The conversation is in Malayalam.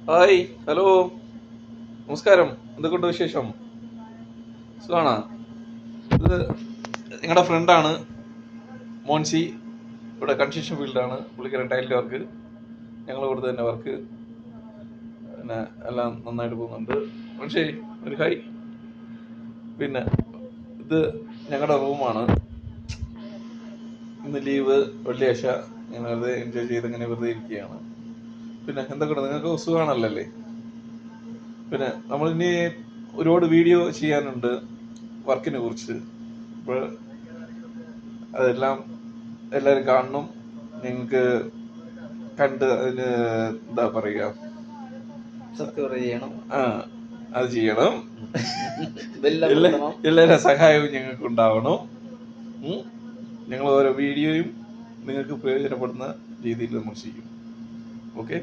ഹായ്, ഹലോ, നമസ്കാരം. എന്തൊക്കെയുണ്ട് വിശേഷം? സുഖാണോ? ഇത് നിങ്ങളുടെ ഫ്രണ്ടാണ് മോൻസി. ഇവിടെ കൺസ്ട്രക്ഷൻ ഫീൽഡാണ്. പുള്ളിക്കാരൻ ടൈലിൻ്റെ വർക്ക്. ഞങ്ങൾ ഇവിടെ തന്നെ വർക്ക്. പിന്നെ എല്ലാം നന്നായിട്ട് പോകുന്നുണ്ട്. മോൻസി, ഒരു ഹായ്. പിന്നെ ഇത് ഞങ്ങളുടെ റൂമാണ്. ഇന്ന് ലീവ്, വെള്ളിയാഴ്ച. ഞാൻ വെറുതെ എൻജോയ് ചെയ്ത് ഇങ്ങനെ വെറുതെ ഇരിക്കുകയാണ്. പിന്നെ എന്തൊക്കെയുണ്ട്, നിങ്ങൾക്ക് സുഖമാണല്ലേ? പിന്നെ നമ്മളിനി ഒരുപാട് വീഡിയോ ചെയ്യാനുണ്ട് വർക്കിനെ കുറിച്ച്. അപ്പോൾ അതെല്ലാം എല്ലാവരും കാണണം. നിങ്ങൾക്ക് കണ്ട് അതിന് എന്താ പറയുക, സബ്സ്ക്രൈബ് ചെയ്യണം, അത് ചെയ്യണം. ബെല്ല് അമർത്തണം. എല്ലാവരുടെ സഹായവും ഞങ്ങൾക്ക് ഉണ്ടാവണം. ഞങ്ങൾ ഓരോ വീഡിയോയും നിങ്ങൾക്ക് പ്രയോജനപ്പെടുന്ന രീതിയിൽ നമ്മൾ ചെയ്യും. ഓക്കെ.